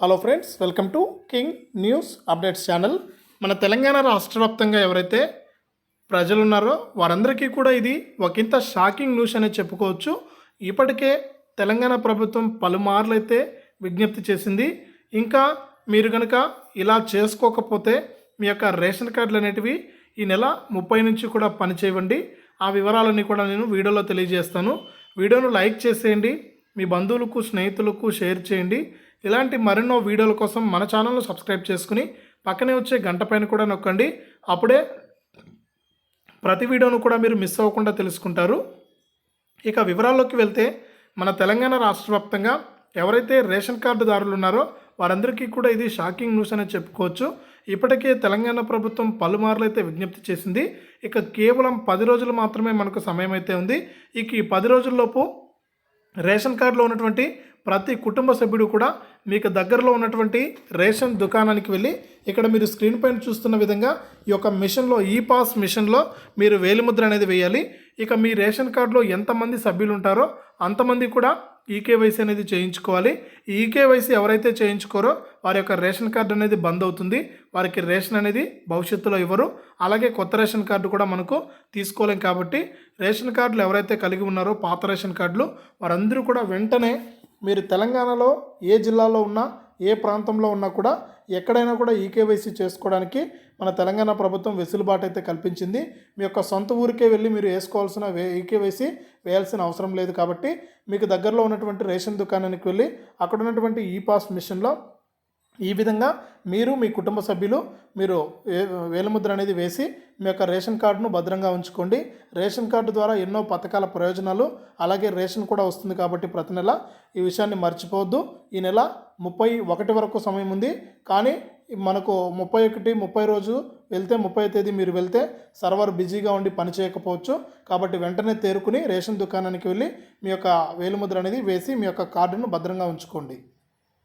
Hello friends, welcome to king news updates channel. మన తెలంగాణ రాష్ట్ర వ్యాప్తంగా ఎవరైతే ప్రజలు ఉన్నారో వారందరికీ కూడా ఇది ఒకంత షాకింగ్ న్యూస్ అనేది చెప్పుకోవచ్చు. ఇప్పటికే తెలంగాణ ప్రభుత్వం పలుమార్లు అయితే విజ్ఞప్తి చేసింది. ఇంకా మీరు కనుక ఇలా చేసుకోకపోతే మీ యొక్క రేషన్ కార్డులు అనేటివి ఈ నెల 30 నుంచి కూడా పనిచేయండి. ఆ వివరాలన్నీ కూడా నేను వీడియోలో తెలియజేస్తాను. వీడియోను లైక్ చేసేయండి, మీ బంధువులకు స్నేహితులకు షేర్ చేయండి. ఇలాంటి మరెన్నో వీడియోల కోసం మన ఛానల్ను సబ్స్క్రైబ్ చేసుకుని పక్కనే వచ్చే గంట పైన కూడా నొక్కండి. అప్పుడే ప్రతి వీడియోను కూడా మీరు మిస్ అవ్వకుండా తెలుసుకుంటారు. ఇక వివరాల్లోకి వెళ్తే మన తెలంగాణ రాష్ట్ర వ్యాప్తంగా ఎవరైతే రేషన్ కార్డుదారులు ఉన్నారో వారందరికీ కూడా ఇది షాకింగ్ న్యూస్ అనేది చెప్పుకోవచ్చు. ఇప్పటికే తెలంగాణ ప్రభుత్వం పలుమార్లు అయితే విజ్ఞప్తి చేసింది. ఇక కేవలం 10 రోజులు మాత్రమే మనకు సమయం అయితే ఉంది. ఇక ఈ 10 రోజుల్లోపు రేషన్ కార్డులో ఉన్నటువంటి ప్రతి కుటుంబ సభ్యుడు కూడా మీకు దగ్గరలో ఉన్నటువంటి రేషన్ దుకాణానికి వెళ్ళి ఇక్కడ మీరు స్క్రీన్ పైన చూస్తున్న విధంగా ఈ యొక్క మిషన్లో ఈ-పాస్ మిషన్లో మీరు వేలిముద్ర అనేది వేయాలి. ఇక మీ రేషన్ కార్డులో ఎంతమంది సభ్యులు ఉంటారో అంతమంది కూడా ఈకేవైసీ అనేది చేయించుకోవాలి. ఈ ఈకేవైసీ ఎవరైతే చేయించుకోరో వారి యొక్క రేషన్ కార్డు అనేది బంద్ అవుతుంది. వారికి రేషన్ అనేది భవిష్యత్తులో ఇవ్వరు. అలాగే కొత్త రేషన్ కార్డు కూడా మనకు తీసుకోలేం. కాబట్టి రేషన్ కార్డులు ఎవరైతే కలిగి ఉన్నారో పాత రేషన్ కార్డులు వారందరూ కూడా వెంటనే మీరు తెలంగాణలో ఏ జిల్లాలో ఉన్నా ఏ ప్రాంతంలో ఉన్నా కూడా ఎక్కడైనా కూడా ఈకేవైసీ చేసుకోవడానికి మన తెలంగాణ ప్రభుత్వం వెసులుబాటు అయితే కల్పించింది. మీ యొక్క సొంత ఊరికే వెళ్ళి మీరు వేసుకోవాల్సిన ఈకేవైసీ వేయాల్సిన అవసరం లేదు. కాబట్టి మీకు దగ్గరలో ఉన్నటువంటి రేషన్ దుకాణానికి వెళ్ళి అక్కడ ఉన్నటువంటి ఈ-పాస్ మిషన్లో ఈ విధంగా మీరు మీ కుటుంబ సభ్యులు మీరు వేలిముద్ర అనేది వేసి మీ యొక్క రేషన్ కార్డును భద్రంగా ఉంచుకోండి. రేషన్ కార్డు ద్వారా ఎన్నో పథకాల ప్రయోజనాలు అలాగే రేషన్ కూడా వస్తుంది. కాబట్టి ప్రతి నెల ఈ విషయాన్ని మర్చిపోవద్దు. ఈ నెల 31 వరకు సమయం ఉంది. కానీ మనకు 31 రోజు వెళ్తే 30వ తేదీ మీరు వెళ్తే సర్వర్ బిజీగా ఉండి పని చేయకపోవచ్చు. కాబట్టి వెంటనే తేరుకుని రేషన్ దుకాణానికి వెళ్ళి మీ యొక్క వేలిముద్ర అనేది వేసి మీ యొక్క కార్డును భద్రంగా ఉంచుకోండి.